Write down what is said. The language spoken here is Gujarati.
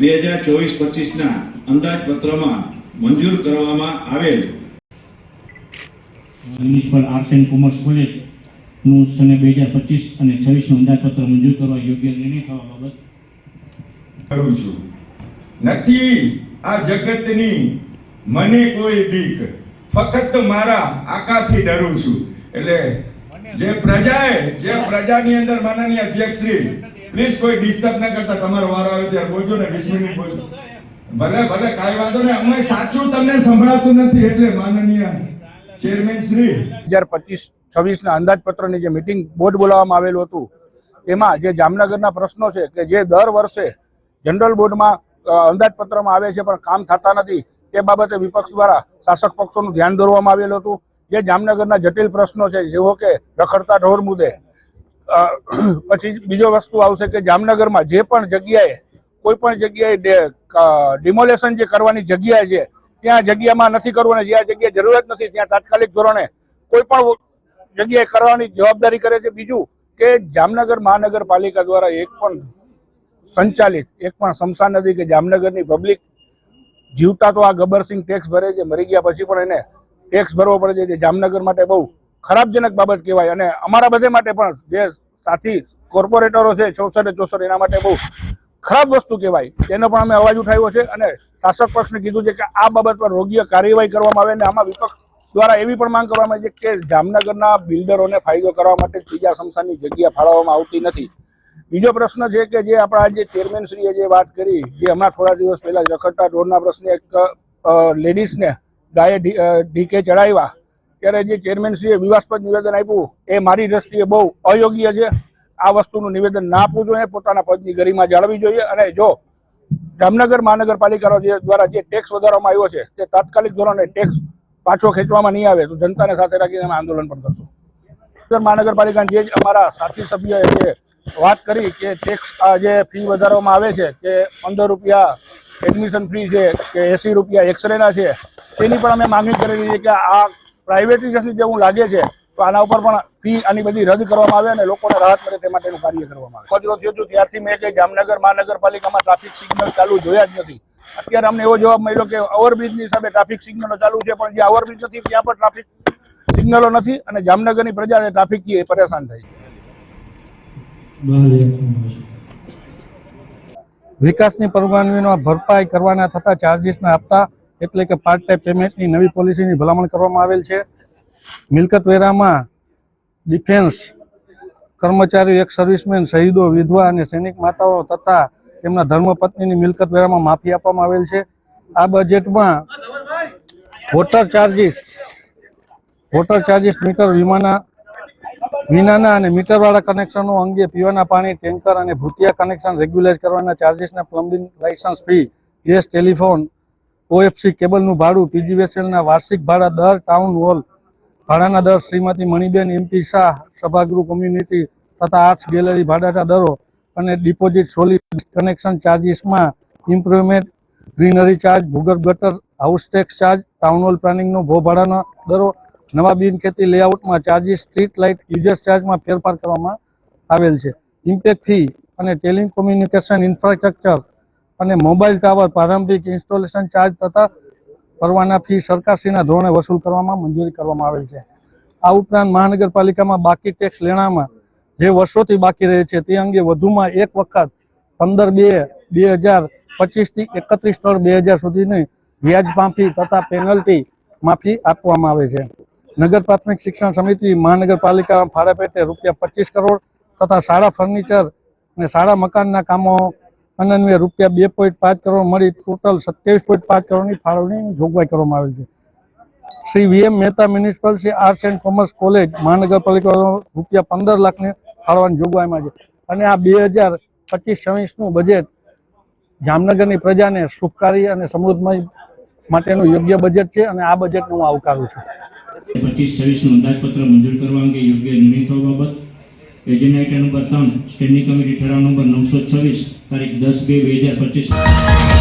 2024-25 અંદાજપત્રમાં મંજૂર કરવામાં આવેલ મ્યુનિસિપલ આર્ટ્સ એન્ડ કોમર્સ કોલેજનું સને 2025 અને 26નું અંદાજપત્ર મંજૂર કરવા યોગ્ય નિર્ણય થવા બાબત કરું છું. નથી આ જગતની મને કોઈ બીક, ફક્ત મારા આકાથી ડરું છું. એટલે જે પ્રજાની અંદર માનનીય અધ્યક્ષશ્રી પ્લીઝ કોઈ ડિસ્ટર્બ ના કરતા, તમારો વારો આવે ત્યારે બોલજો ને, 20 મિનિટ બોલજો. ભલે કાંઈ વાંધો નહીં, અમે સાચું તમને સંભળાતું નથી એટલે માનનીય ચેરમેન શ્રી 2025-26 ના અંદાજપત્રની જે મીટિંગ બોર્ડ બોલાવવામાં આવેલું હતું એમાં જે જામનગરના પ્રશ્નો છે કે જે દર વર્ષે જનરલ બોર્ડમાં અંદાજપત્રમાં આવે છે પણ કામ થતા નથી, તે બાબતે વિપક્ષ દ્વારા શાસક પક્ષોનું ધ્યાન દોરવામાં આવેલું હતું. જે જામનગરના જટિલ પ્રશ્નો છે જેવો કે રખડતા ઢોર મુદ્દે, પછી બીજો વસ્તુ આવશે કે જામનગરમાં જે પણ જગ્યાએ કોઈ પણ જગ્યાએ ડિમોલેશન જે કરવાની જગ્યા છે ત્યાં જગ્યામાં નથી કરવું અને જ્યાં જગ્યાએ જરૂરત નથી ત્યાં તાત્કાલિક ધોરણે કોઈ પણ જગ્યાએ કરવાની જવાબદારી કરે છે. બીજું કે જામનગર મહાનગરપાલિકા દ્વારા એક પણ સ્મશાન નથી કે જામનગરની પબ્લિક જીવતા તો આ ગબ્બરસિંહ ટેક્સ ભરે છે, મરી ગયા પછી પણ એને ટેક્સ ભરવો પડે છે. જામનગર માટે બહુ ખરાબજનક બાબત કહેવાય અને અમારા બધે માટે પણ જે સાથી કોર્પોરેટરો છે 64 એના માટે બહુ ખરાબ વસ્તુ કહેવાય. તેનો પણ અમે અવાજ ઉઠાવ્યો છે અને શાસક પક્ષને કીધું છે કે આ બાબત પર યોગ્ય કાર્યવાહી કરવામાં આવે અને આમાં વિપક્ષ દ્વારા એવી પણ માંગ કરવામાં આવી છે કે જામનગરના બિલ્ડરોને ફાયદો કરવા માટે ત્રીજા સ્મશાનની જગ્યા ફાળવવામાં આવતી નથી. બીજો પ્રશ્ન છે કે જે આપણા જે ચેરમેનશ્રીએ જે વાત કરી, જે હમણાં થોડા દિવસ પહેલા રખડતા ઢોરના પ્રશ્ને એક લેડીઝને ગાયે ઢીકે ચડાવ્યા ત્યારે જે ચેરમેનશ્રીએ વિવાદાસ્પદ નિવેદન આપ્યું એ મારી દ્રષ્ટિએ બહુ અયોગ્ય છે. આ વસ્તુનું નિવેદન ના આપવું જોઈએ, પોતાના પદની ગરિમા જાળવવી જોઈએ અને જો જામનગર મહાનગરપાલિકા દ્વારા જે ટેક્સ વધારવામાં આવ્યો છે તે તાત્કાલિક ધોરણે ટેક્સ પાછો ખેંચવામાં નહીં આવે તો જનતાને સાથે રાખીને અમે આંદોલન પણ કરશું. મહાનગરપાલિકાના જે અમારા સાથી સભ્યોએ જે વાત કરી કે ટેક્સ જે ફી વધારવામાં આવે છે કે 15 રૂપિયા એડમિશન ફી છે કે 80 રૂપિયા એક્સરેના છે, તેની પણ અમે માંગણી કરેલી છે કે આ પ્રાઇવેટાઇઝેશન જેવું લાગે છે તો આના ઉપર પણ ફી આની બધી રદ કરવામાં આવે અને લોકોને રાહત મળે તે માટેનું કાર્ય કરવામાં આવે. મજરો થયું ત્યારથી મેં કે જામનગર મહાનગરપાલિકામાં ટ્રાફિક સિગ્નલ ચાલુ જોયા જ નથી. અત્યારે અમને એવો જવાબ મળ્યો કે ઓવરબ્રિજની હિસાબે ટ્રાફિક સિગ્નલો ચાલુ છે પણ જ્યાં ઓવરબ્રિજ નથી ત્યાં પણ ટ્રાફિક સિગ્નલો નથી અને જામનગરની પ્રજાને ટ્રાફિકથી પરેશાન થાય છે. વિકાસની પરવાનગીનો ભરપાઈ કરવાના થતા ચાર્જીસના હપ્તા એટલે કે પાર્ટ ટાઈમ પેમેન્ટની નવી પોલિસીની ભલામણ કરવામાં આવેલ છે. મિલકત વેરામાં ડિફેન્સ કર્મચારીઓ, એક્સ સર્વિસમેન, શહીદો, વિધવા અને સૈનિક માતાઓ તથા તેમના ધર્મપત્નીની મિલકત વેરામાં માફી આપવામાં આવેલ છે. આ બજેટમાં વોટર ચાર્જીસ મીટર વિનાના અને મીટરવાળા કનેક્શનો અંગે પીવાના પાણી, ટેન્કર અને ભૂતિયા કનેક્શન રેગ્યુલાઇઝ કરવાના ચાર્જીસના plumbing license fee, gas, telephone, OFC કેબલનું ભાડું, પીજીવીસીએલના વાર્ષિક ભાડા દર, ટાઉન હોલ ભાડાના દર, શ્રીમતી મણિબેન એમપી શાહ સભાગૃહ કોમ્યુનિટી તથા આર્ટ્સ ગેલેરી ભાડાના દરો અને ડિપોઝિટ સોલિડ કનેક્શન ચાર્જીસમાં ઇમ્પ્રુવમેન્ટ, ગ્રીનરી ચાર્જ, ભૂગર્ભ ગટર, house tax charge, town hall પ્લાનિંગનો ભાડાના દરો, નવા બિનખેતી લેઆઉટમાં ચાર્જીસ, સ્ટ્રીટ લાઇટ યુઝર્સ ચાર્જમાં ફેરફાર કરવામાં આવેલ છે. ઇમ્પેક્ટ ફી અને ટેલિકોમ્યુનિકેશન ઇન્ફ્રાસ્ટ્રક્ચર અને મોબાઈલ ટાવર પ્રારંભિક ઇન્સ્ટોલેશન ચાર્જ તથા પરવાના ફી સરકારશ્રીના ધોરણે વસૂલ કરવામાં મંજૂરી કરવામાં આવેલ છે. આ ઉપરાંત મહાનગરપાલિકામાં બાકી ટેક્સ લેણામાં જે વર્ષોથી બાકી રહે છે તે અંગે વધુમાં એક વખત 15/2/2025 થી 31/3/2000 સુધીની વ્યાજ માફી તથા પેનલ્ટી માફી આપવામાં આવે છે. નગર પ્રાથમિક શિક્ષણ સમિતિ મહાનગરપાલિકા ફાળા પેટે ₹25 કરોડ તથા શાળા ફર્નિચર અને શાળા મકાનના કામો અન્વયે ₹2.5 કરોડ મળી ટોટલ 27.5 કરોડની ફાળવણીની જોગવાઈ કરવામાં આવેલ છે. Shri VM Mehta municipal arts and commerce college મહાનગરપાલિકા ₹15 લાખની ફાળવવાની જોગવાઈમાં છે અને આ 2025-26નું બજેટ જામનગરની પ્રજાને સુખકારી અને સમૃદ્ધિ માટેનું યોગ્ય બજેટ છે અને આ બજેટને હું આવકારું છું. 25-26નું અંદાજપત્ર મંજૂર કરવા અંગે યોગ્ય નિર્ણય થવા બાબત agenda item number 3 standing committee ઠરાવ નંબર 926 તારીખ 10/2/2025